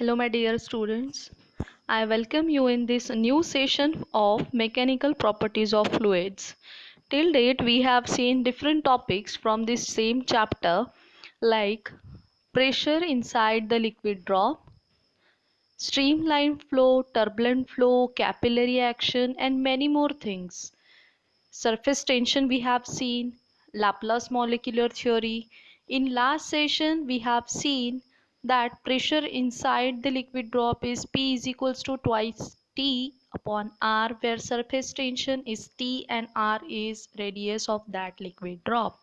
Hello, my dear students. I welcome you in this new session of mechanical properties of fluids. Till date, we have seen different topics from this same chapter like pressure inside the liquid drop, streamline flow, turbulent flow, capillary action, and many more things. Surface tension we have seen, Laplace molecular theory. In last session we have seen that pressure inside the liquid drop is P is equals to twice T upon R, where surface tension is T and R is radius of that liquid drop.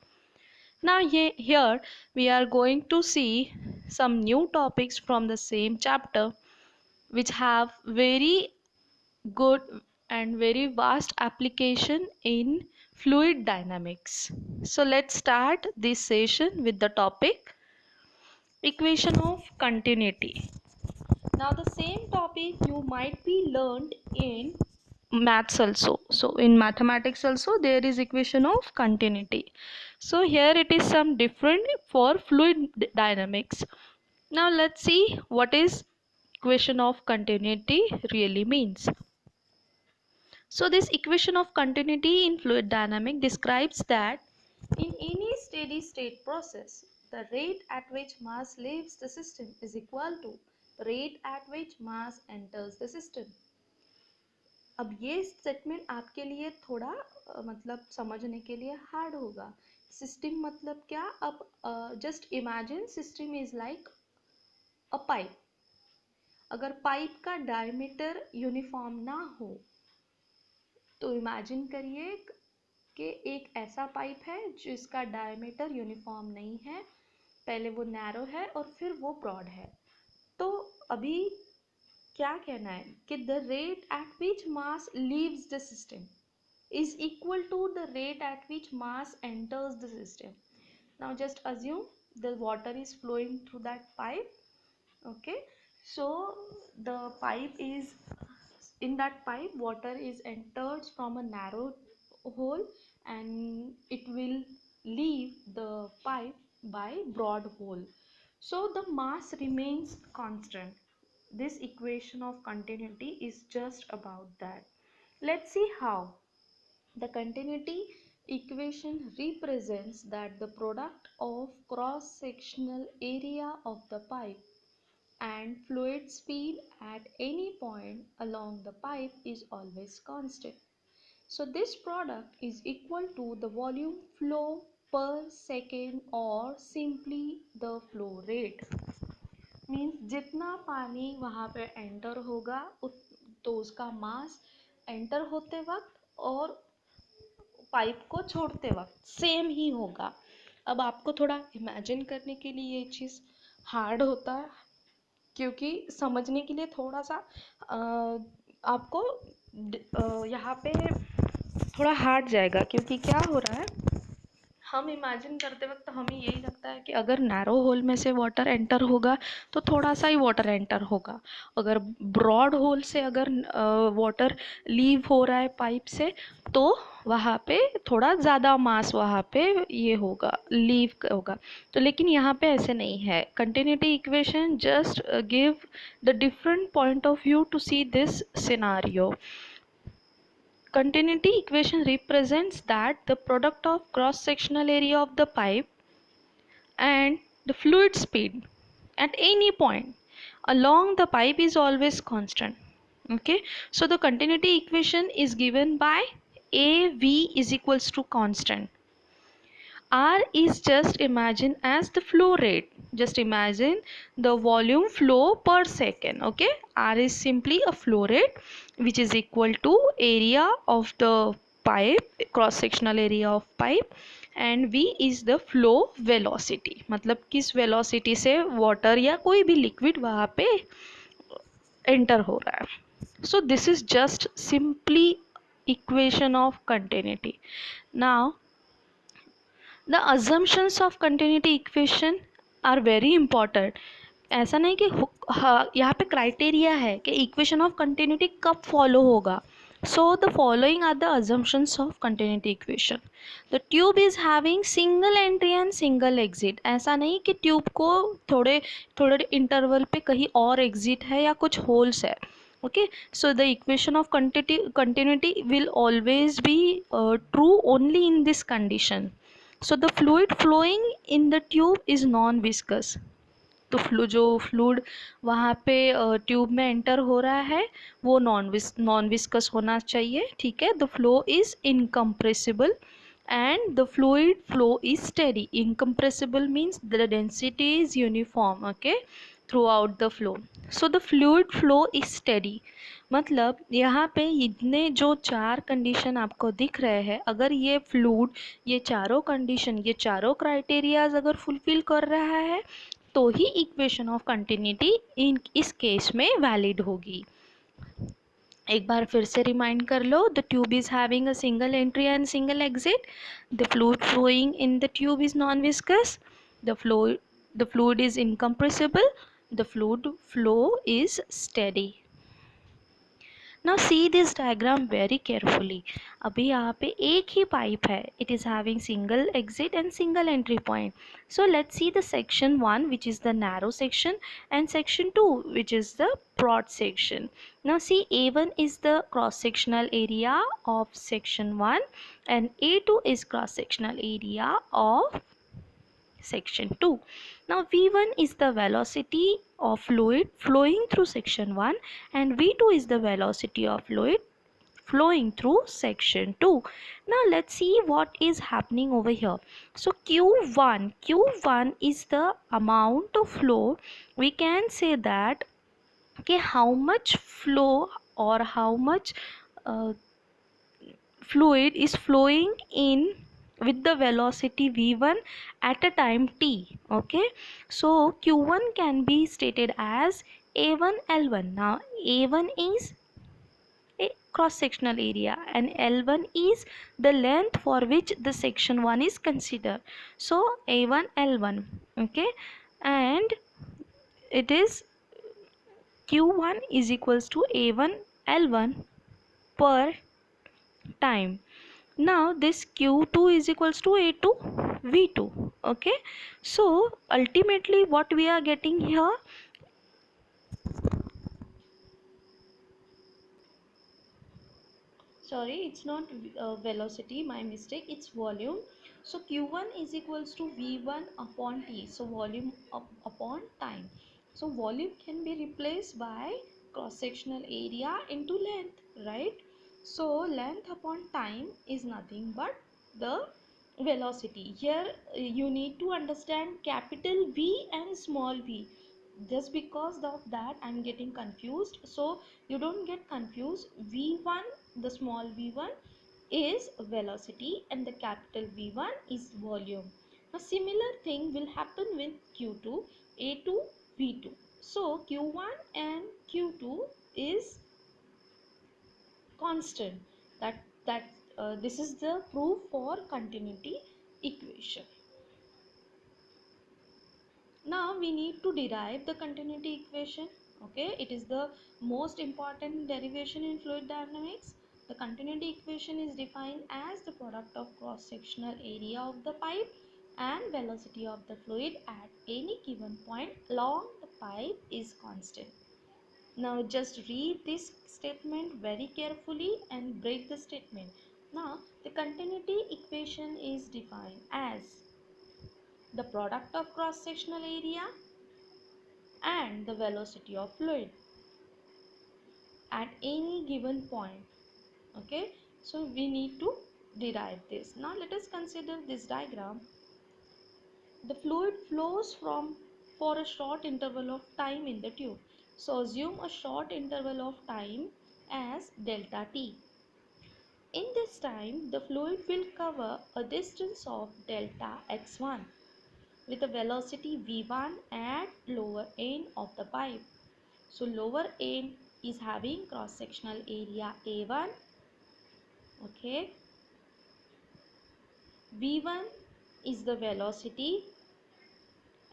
Now here we are going to see some new topics from the same chapter which have very good and very vast application in fluid dynamics. So let's start this session with the topic equation of continuity. Now the same topic you might be learned in maths also. So in mathematics also there is equation of continuity. So here it is some different for fluid dynamics. Now let's see what is equation of continuity really means. So this equation of continuity in fluid dynamics describes that in any steady state process, the rate at which mass leaves the system is equal to rate at which mass enters the system. अब ये statement आपके लिए थोड़ा मतलब समझने के लिए hard होगा. सिस्टम मतलब क्या? अब just imagine system is like a pipe. अगर पाइप का डायमीटर यूनिफॉर्म ना हो तो इमेजिन करिए कि एक ऐसा पाइप है जिसका डायमीटर यूनिफॉर्म नहीं है. पहले वो नैरो है और फिर वो ब्रॉड है. तो अभी क्या कहना है कि the rate at which mass leaves the system is equal to the rate at which mass enters the system. Now just assume the water is flowing through that pipe. Okay, so the pipe is in that pipe water is entered from a narrow hole and it will leave the pipe by broad hole, so the mass remains constant. This equation of continuity is just about that. Let's see how. The continuity equation represents that the product of cross sectional area of the pipe and fluid speed at any point along the pipe is always constant. So this product is equal to the volume flow per second or simply the flow rate. Means जितना पानी वहाँ पे enter होगा तो उसका मास enter होते वक्त और पाइप को छोड़ते वक्त सेम ही होगा. अब आपको थोड़ा इमेजिन करने के लिए ये चीज़ हार्ड होता है क्योंकि समझने के लिए थोड़ा सा आपको यहाँ पे थोड़ा हार्ड जाएगा. क्योंकि क्या हो रहा है, हम इमेजिन करते वक्त हमें यही लगता है कि अगर नैरो होल में से वाटर एंटर होगा तो थोड़ा सा ही वाटर एंटर होगा. अगर ब्रॉड होल से अगर वाटर लीव हो रहा है पाइप से तो वहाँ पे थोड़ा ज़्यादा मास वहाँ पे ये होगा, लीव होगा. तो लेकिन यहाँ पे ऐसे नहीं है. Continuity equation just give the different point of view to see this scenario. Continuity equation represents that the product of cross-sectional area of the pipe and the fluid speed at any point along the pipe is always constant. Okay, so the continuity equation is given by AV is equals to constant. R is just imagine as the flow rate. Just imagine the volume flow per second. Okay, R is simply a flow rate which is equal to area of the pipe, cross sectional area of pipe, and V is the flow velocity. मतलब किस velocity से water या कोई भी liquid वहाँ पे enter हो रहा है. So this is just simply equation of continuity. Now the assumptions of continuity equation are very important. ऐसा नहीं कि यहाँ पे क्राइटेरिया है कि इक्वेशन ऑफ कंटिन्यूटी कब फॉलो होगा. So the following are the assumptions of continuity equation. The tube is having single entry and single exit. ऐसा नहीं कि ट्यूब को थोड़े थोड़े इंटरवल पे कहीं और एग्जिट है या कुछ होल्स है. Okay, so the equation of continuity will always be true only in this condition. So the fluid flowing in the tube is non-viscous. तो जो फ्लूड वहाँ पे ट्यूब में एंटर हो रहा है वो नॉन विस्कस होना चाहिए. ठीक है. The flow is incompressible and the fluid flow is steady. Incompressible means the density is uniform, okay, throughout the flow. So the fluid flow is steady. मतलब यहाँ पे इतने जो चार कंडीशन आपको दिख रहे हैं, अगर ये फ्लूड ये चारों कंडीशन ये चारों क्राइटेरियाज अगर फुलफिल कर रहा है तो ही इक्वेशन ऑफ कंटिन्यूटी इन इस केस में वैलिड होगी. एक बार फिर से रिमाइंड कर लो. The tube is having a single entry and single exit. The fluid flowing in the tube is non viscous. The fluid is incompressible. The fluid flow is steady. Now see this diagram very carefully. अभी यहाँ पे एक ही pipe है. It is having single exit and single entry point. So let's see the section 1 which is the narrow section and section 2 which is the broad section. Now see A1 is the cross sectional area of section 1 and A2 is cross sectional area of section 2. Now V1 is the velocity of fluid flowing through section 1 and V2 is the velocity of fluid flowing through section 2. Now let's see what is happening over here. So Q1 is the amount of flow. We can say that okay, how much flow or how much uh, fluid is flowing in with the velocity v1 at a time t. Okay, so q1 can be stated as a1 l1. Now a1 is a cross sectional area and l1 is the length for which the section 1 is considered. So a1 l1. Okay, and it is q1 is equals to a1 l1 per time. Now this q2 is equals to a2 v2. Okay, so ultimately what we are getting here, sorry, it's not velocity, my mistake, it's volume. So q1 is equals to v1 upon t, so volume upon time. So volume can be replaced by cross sectional area into length, right? So length upon time is nothing but the velocity. Here you need to understand capital V and small v. Just because of that I'm getting confused, so you don't get confused. V1, the small v1 is velocity and the capital V1 is volume. A similar thing will happen with q2 a2 v2. So q1 and q2 is constant. That this is the proof for continuity equation. Now we need to derive the continuity equation. Okay, it is the most important derivation in fluid dynamics. The continuity equation is defined as the product of cross sectional area of the pipe and velocity of the fluid at any given point along the pipe is constant. Now just read this statement very carefully and break the statement. Now the continuity equation is defined as the product of cross sectional area and the velocity of fluid at any given point. Okay, so we need to derive this. Now let us consider this diagram. The fluid flows from for a short interval of time in the tube. So assume a short interval of time as delta t. In this time the fluid will cover a distance of delta x1 with a velocity v1 at lower end of the pipe. So lower end is having cross sectional area A1. Okay, V1 is the velocity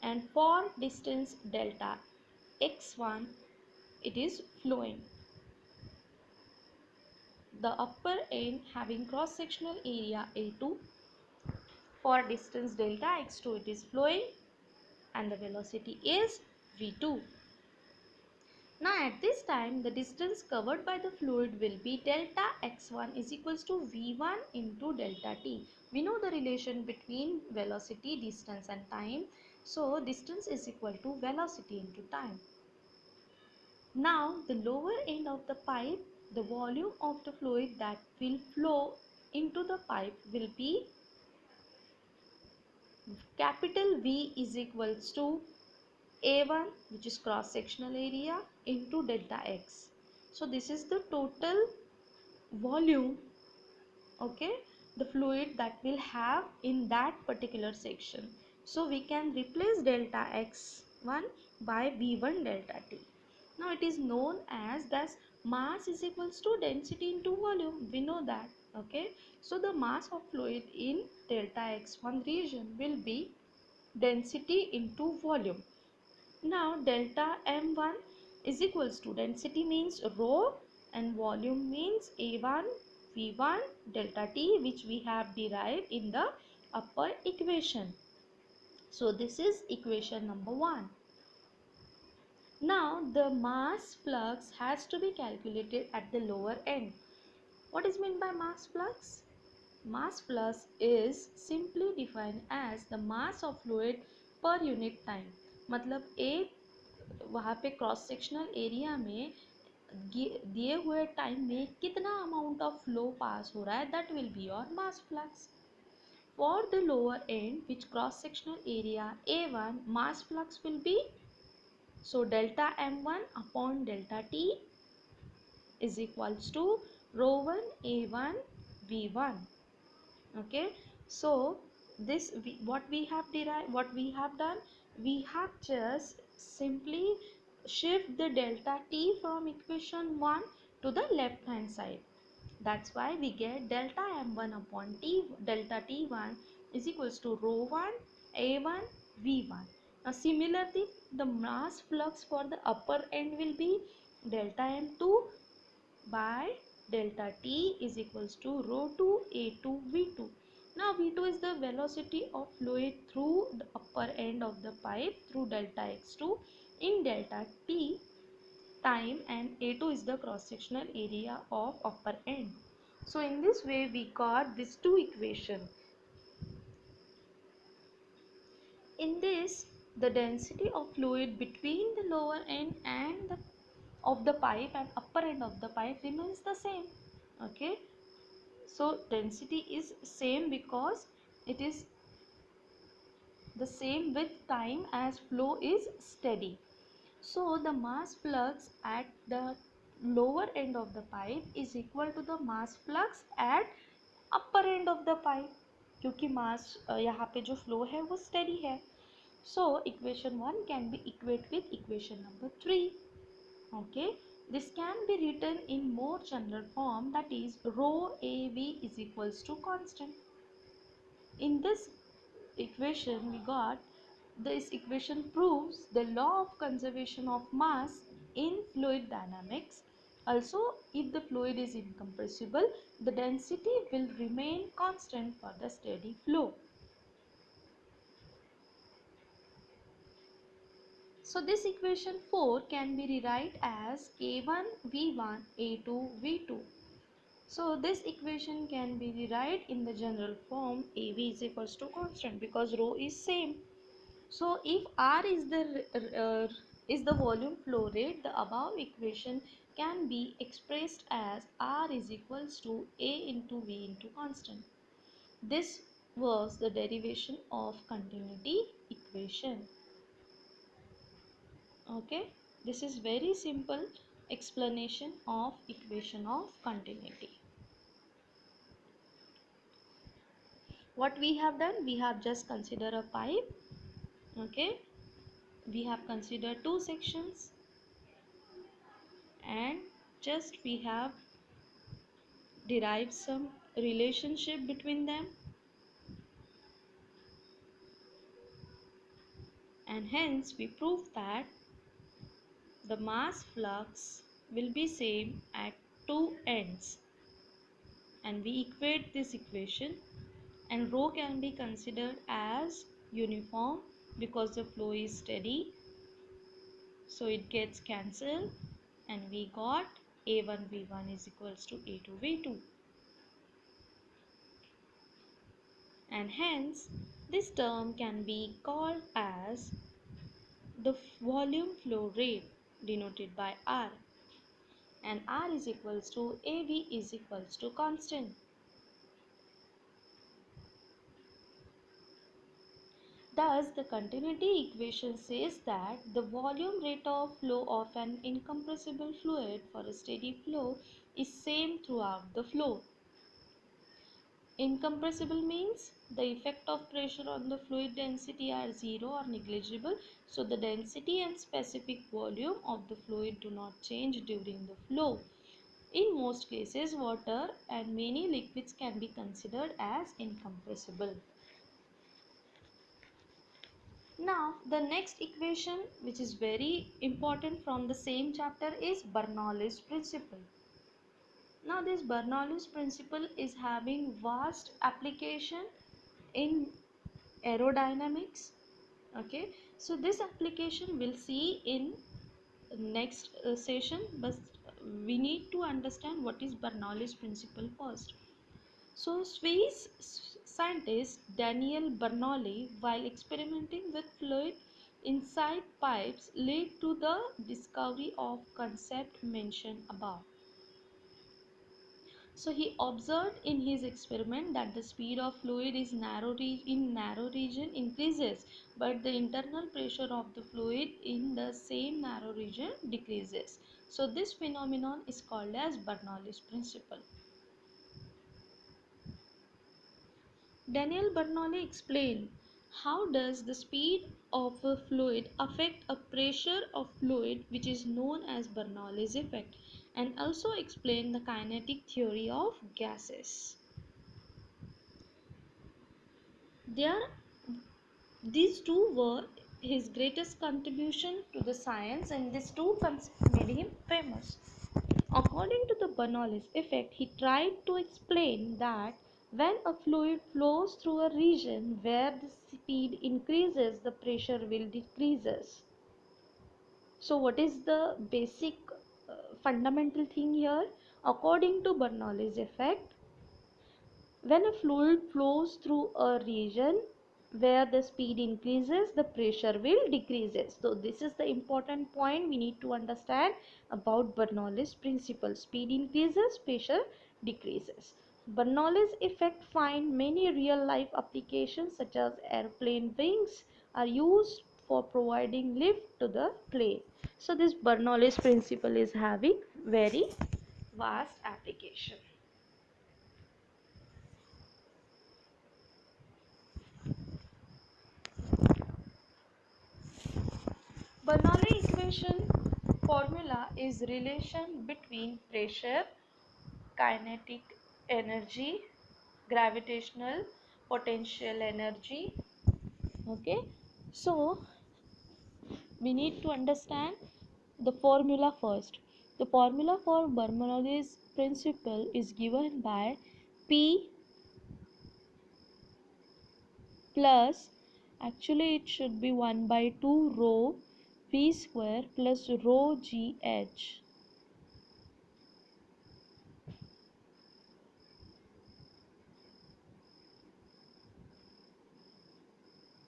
and for distance delta x1 it is flowing. the upper end having cross sectional area A2. For distance delta x2 it is flowing and the velocity is v2. Now at this time the distance covered by the fluid will be delta x1 is equals to v1 into delta t. We know the relation between velocity, distance and time. So distance is equal to velocity into time. Now the lower end of the pipe, the volume of the fluid that will flow into the pipe will be capital V is equals to A1, which is cross sectional area, into delta x. So this is the total volume, okay, the fluid that will have in that particular section. So we can replace delta x1 by v1 delta t. Now it is known as this mass is equals to density into volume. We know that, okay. So the mass of fluid in delta x1 region will be density into volume. Now delta m1 is equals to, density means rho and volume means A1 V1 delta T, which we have derived in the upper equation. So this is equation number 1. Now the mass flux has to be calculated at the lower end. What is meant by mass flux? Mass flux is simply defined as the mass of fluid per unit time. मतलब एक वहाँ पे cross sectional area में दिए हुए time में कितना amount of flow पास हो रहा है, that will be your mass flux. For the lower and which cross sectional area A1, mass flux will be, so delta m1 upon delta t is equals to rho 1 A1 V1. Okay, so this what we have derived, what we have done, we have just simply shift the delta t from equation 1 to the left hand side. That's why we get delta m1 upon t delta t1 is equals to rho 1 a1 v1. Now similarly the mass flux for the upper end will be delta m2 by delta t is equals to rho 2 a2 v2. Now v2 is the velocity of fluid through the upper end of the pipe through delta x2 in delta t time, and a2 is the cross sectional area of upper end. So in this way we got these two equations. In this, the density of fluid between the lower end and of the pipe and upper end of the pipe remains the same. Okay, so density is same because it is the same with time as flow is steady. So the mass flux at the lower end of the pipe is equal to the mass flux at upper end of the pipe, क्योंकि मास यहाँ पे जो flow है वो steady है. So equation 1 can be equate with equation number 3. Okay, this can be written in more general form, that is rho AV is equals to constant. In this equation we got, this equation proves the law of conservation of mass in fluid dynamics. Also, if the fluid is incompressible, the density will remain constant for the steady flow. So this equation 4 can be rewrite as A1 V1 A2 V2. So this equation can be rewrite in the general form AV is equals to constant because rho is same. So if R is the volume flow rate, the above equation can be expressed as R is equals to A into V into constant. This was the derivation of continuity equation. Okay, this is very simple explanation of equation of continuity. What we have done, we have just considered a pipe. Okay, we have considered two sections and just we have derived some relationship between them, and hence we prove that the mass flux will be same at two ends. and we equate this equation, and rho can be considered as uniform because the flow is steady, so it gets cancelled, and we got A1 V1 is equals to A2 V2, and hence this term can be called as the volume flow rate denoted by R, and R is equals to AV is equals to constant. Thus, the continuity equation says that the volume rate of flow of an incompressible fluid for a steady flow is same throughout the flow. Incompressible means the effect of pressure on the fluid density are zero or negligible, so the density and specific volume of the fluid do not change during the flow. In most cases, water and many liquids can be considered as incompressible. Now, the next equation which is very important from the same chapter is Bernoulli's principle. Now, this Bernoulli's principle is having vast application in aerodynamics. Okay, so this application we'll see in next session, but we need to understand what is Bernoulli's principle first. So, Swiss scientist Daniel Bernoulli, while experimenting with fluid inside pipes, led to the discovery of concept mentioned above. So, he observed in his experiment that the speed of fluid is narrow region increases, but the internal pressure of the fluid in the same narrow region decreases. So, this phenomenon is called as Bernoulli's principle. Daniel Bernoulli explained how does the speed of a fluid affect a pressure of fluid, which is known as Bernoulli's effect, and also explained the kinetic theory of gases. These two were his greatest contribution to the science, and these two concepts made him famous. According to the Bernoulli's effect, he tried to explain that when a fluid flows through a region where the speed increases, the pressure will decreases. So what is the basic fundamental thing here? According to Bernoulli's effect, when a fluid flows through a region where the speed increases, the pressure will decreases. So this is the important point we need to understand about Bernoulli's principle. Speed increases, pressure decreases. Bernoulli's effect find many real life applications, such as airplane wings are used for providing lift to the plane. So this Bernoulli's principle is having very vast application. Bernoulli equation formula is relation between pressure, kinetic energy, gravitational potential energy. Okay, so we need to understand the formula first. The formula for Bernoulli's principle is given by P plus, actually it should be 1 by 2 rho V square plus rho GH.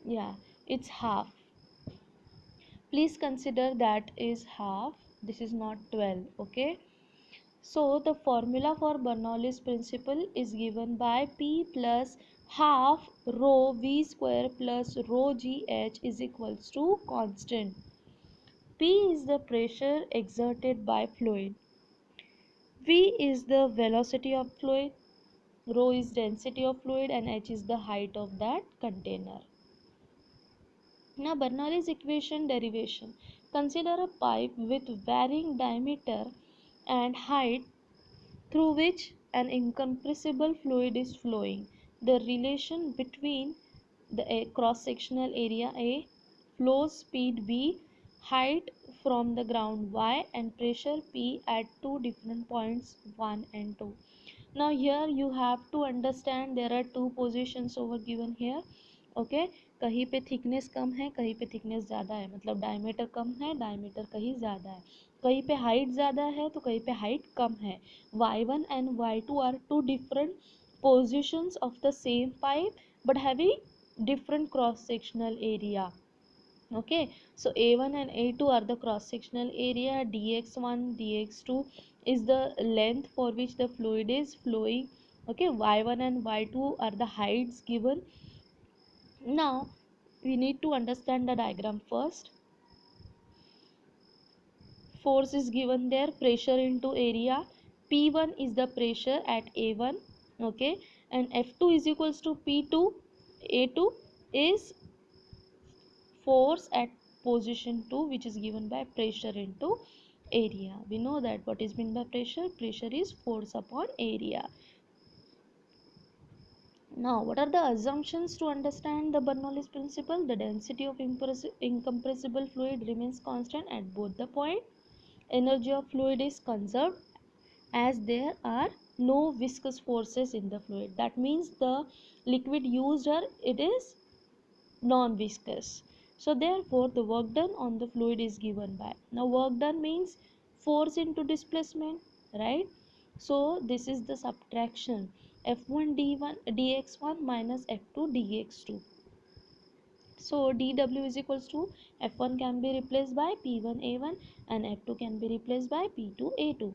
Yeah, it's half. Please consider that is half. This is not 12. Okay. So the formula for Bernoulli's principle is given by P plus half rho V square plus rho GH is equals to constant. P is the pressure exerted by fluid. V is the velocity of fluid. Rho is density of fluid, and H is the height of that container. Now Bernoulli's equation derivation. Consider a pipe with varying diameter and height through which an incompressible fluid is flowing. The relation between the cross-sectional area A, flow speed V, height from the ground Y, and pressure P at two different points 1 and 2. Now here you have to understand there are two positions over given here. Okay कहीं पे thickness कम है, कहीं पे thickness ज़्यादा है, मतलब diameter कम है, diameter कहीं ज़्यादा है, कहीं पे हाइट ज़्यादा है तो कहीं पे हाइट कम है. y1 and y2 are two different positions of the same pipe but having different cross sectional area. Okay, so a1 and a2 are the cross sectional area. Dx1 dx2 is the length for which the fluid is flowing. Okay, y1 and y2 are the heights given. Now we need to understand the diagram first. Force is given there, pressure into area. P1 is the pressure at A1, okay, and F2 is equals to P2. A2 is force at position 2, which is given by pressure into area. We know that what is meant by pressure. Pressure is force upon area. Now, what are the assumptions to understand the Bernoulli's principle? The density of incompressible fluid remains constant at both the point. Energy of fluid is conserved as there are no viscous forces in the fluid. That means the liquid used here, it is non-viscous. So therefore the work done on the fluid is given by, now work done means force into displacement, right? So this is the subtraction, F1 d1 dx1 minus F2 dx2. So dw is equals to, F1 can be replaced by P1 A1 and F2 can be replaced by P2 A2.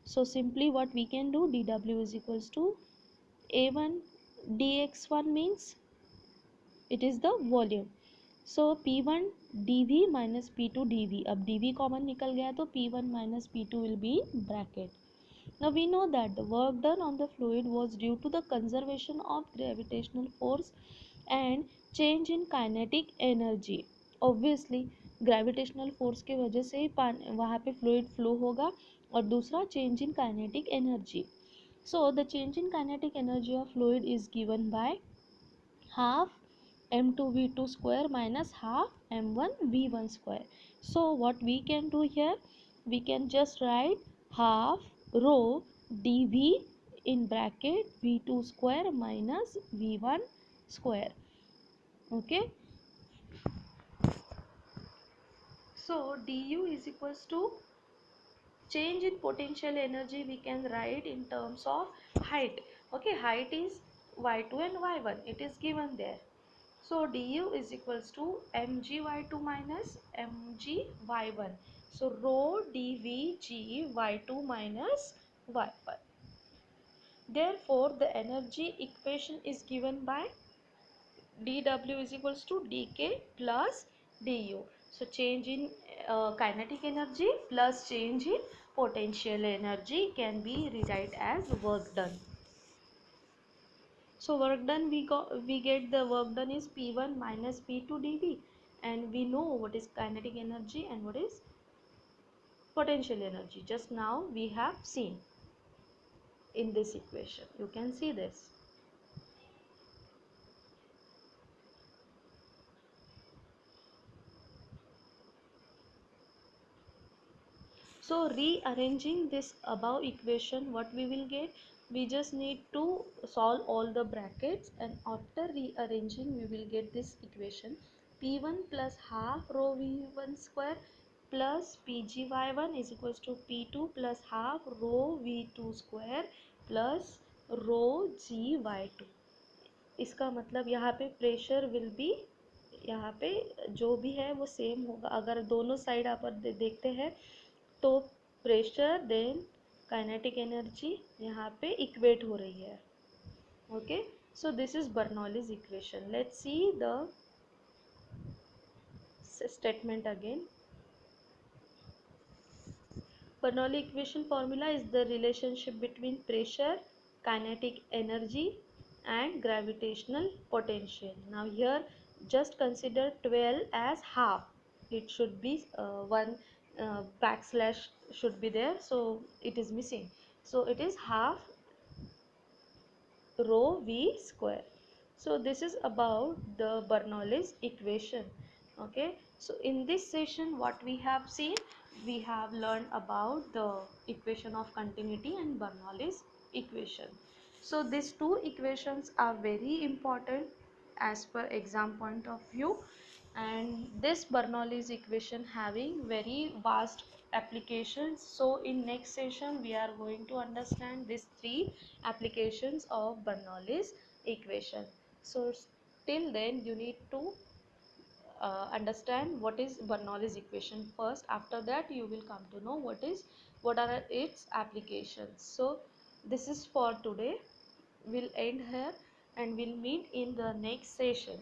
So simply what we can do, dw is equals to A1 dx1 means it is the volume. So P1 dV minus P2 dV. अब dV common निकल गया तो P1 minus P2 will be in bracket. Now we know that the work done on the fluid was due to the conservation of gravitational force and change in kinetic energy. Obviously gravitational force के वजह से ही वहाँ पे fluid flow होगा, और दूसरा change in kinetic energy. So the change in kinetic energy of fluid is given by half m2 v2 square minus half m1 v1 square. So what we can do here, we can just write half rho dv in bracket v2 square minus v1 square. Okay, so du is equals to change in potential energy, we can write in terms of height. Okay, height is y2 and y1, it is given there. So du is equals to mg y2 minus mg y1. So rho dv g y2 minus y1. Therefore the energy equation is given by dw is equals to dk plus du. So change in kinetic energy plus change in potential energy can be rewrite as work done. So work done, we get the work done is P1 minus P2 dV, and we know what is kinetic energy and what is potential energy. Just now we have seen in this equation. You can see this. So rearranging this above equation, what we will get? We just need to solve all the brackets, and after rearranging we will get this equation. P1 plus half rho V1 square plus PGY1 is equals to P2 plus half rho V2 square plus rho GY2. इसका मतलब यहाँ पे pressure will be, यहाँ पे जो भी है वो सेम होगा. अगर दोनों साइड आप देखते हैं तो प्रेशर देन काइनेटिक एनर्जी यहाँ पे इक्वेट हो रही है. Okay, so this is Bernoulli's equation. Let's see the statement again. Bernoulli equation formula is the relationship between pressure, kinetic energy and gravitational potential. Now here just consider 12 as half. It should be one backslash should be there, so it is missing. So it is half rho v square. So this is about the Bernoulli's equation. Okay, so in this session what we have seen, we have learned about the equation of continuity and Bernoulli's equation. So these two equations are very important as per exam point of view, and this Bernoulli's equation having very vast applications. So in next session we are going to understand these three applications of Bernoulli's equation. So till then you need to understand what is Bernoulli's equation first. After that you will come to know what are its applications. So this is for today. We'll end here and we'll meet in the next session.